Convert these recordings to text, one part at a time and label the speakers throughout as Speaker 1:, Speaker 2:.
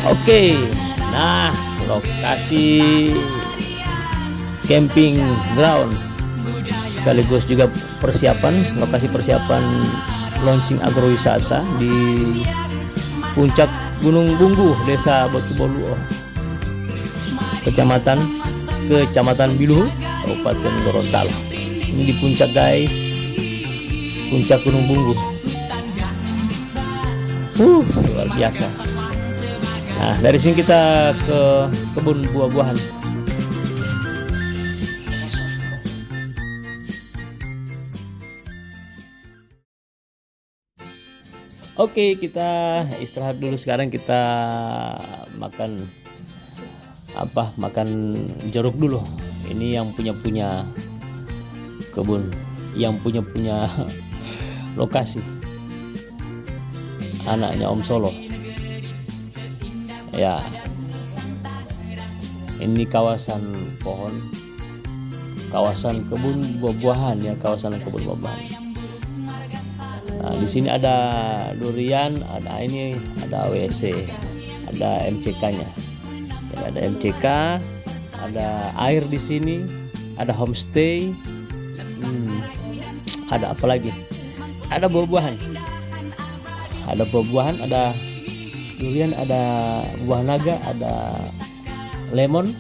Speaker 1: Oke, nah lokasi camping ground sekaligus juga lokasi persiapan launching agrowisata di puncak Gunung Bunggu, Desa Batuboluo, Kecamatan Biluhu, Kabupaten Gorontalo. Ini di puncak guys, puncak Gunung Bunggu. Luar biasa. Nah, dari sini kita ke kebun buah-buahan. Oke, kita istirahat dulu. Sekarang kita makan jeruk dulu. Ini yang punya kebun, yang punya lokasi, anaknya Om Solo. Ya, ini kawasan kebun buah-buahan ya, kawasan kebun buah-buahan. Nah, di sini ada durian, ada WC, ada MCK-nya. Ya, ada MCK, ada air di sini, ada homestay, ada apa lagi? Ada buah-buahan, ada durian, ada buah naga, ada lemon,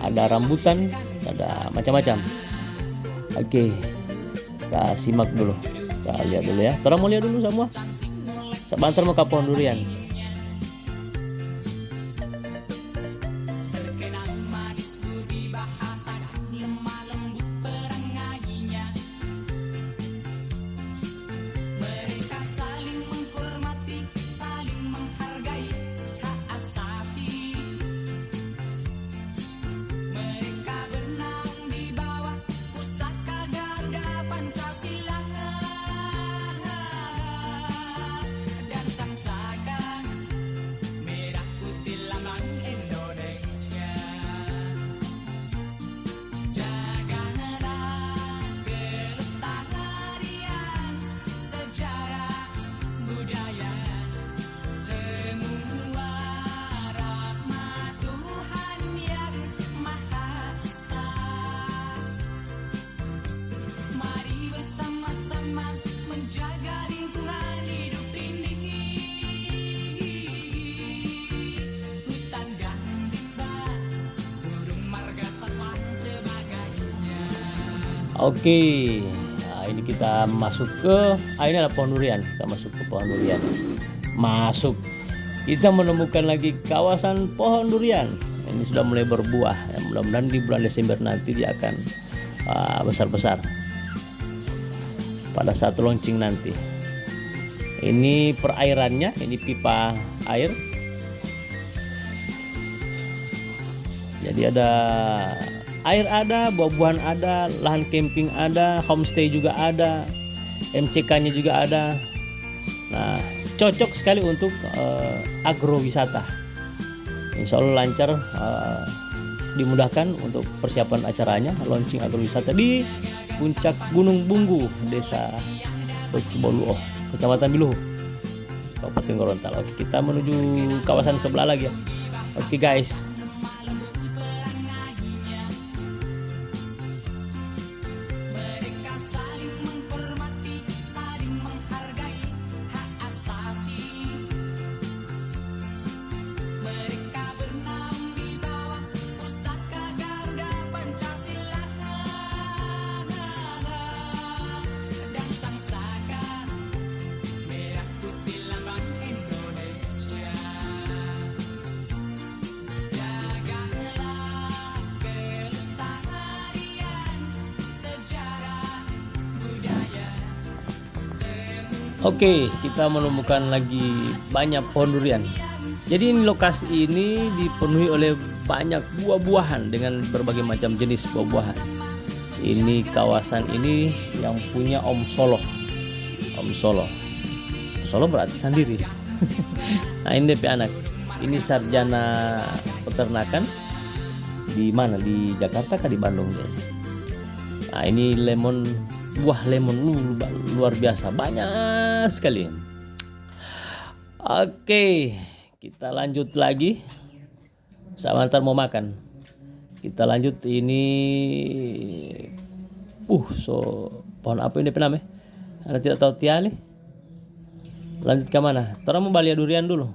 Speaker 1: ada rambutan, ada macam-macam. Oke, kita simak dulu. Kita lihat dulu ya. Kita mau lihat dulu semua. Sebentar mau ke pohon durian. Oke, nah ini kita masuk ke, ini ada pohon durian. Kita masuk ke pohon durian. Kita menemukan lagi kawasan pohon durian. Ini sudah mulai berbuah. Ya, mudah-mudahan di bulan Desember nanti dia akan besar-besar. Pada saat launching nanti. Ini perairannya, ini pipa air. Jadi ada air, ada buah-buahan, ada lahan camping, ada homestay juga, ada MCK-nya juga ada. Nah, cocok sekali untuk agrowisata. Insya Allah lancar, dimudahkan untuk persiapan acaranya launching agrowisata di puncak Gunung Bunggu, Desa Batuboluo, Kecamatan Biluhu, Kabupaten Gorontalo. Oke, kita menuju kawasan sebelah lagi ya. Oke guys. Oke, kita menemukan lagi banyak pohon durian. Jadi lokasi ini dipenuhi oleh banyak buah-buahan dengan berbagai macam jenis buah-buahan. Ini kawasan ini yang punya Om Solo. Om Solo berarti sendiri. Nah, ini DP anak. Ini sarjana peternakan di mana? Di Jakarta kah di Bandung? Nah, ini buah lemon luar biasa, banyak sekali. Oke, kita lanjut lagi. Sama ntar mau makan. Kita lanjut ini. So pohon apa ini namanya? Anda tidak tahu tiali. Lanjut ke mana? Orang mau balia durian dulu.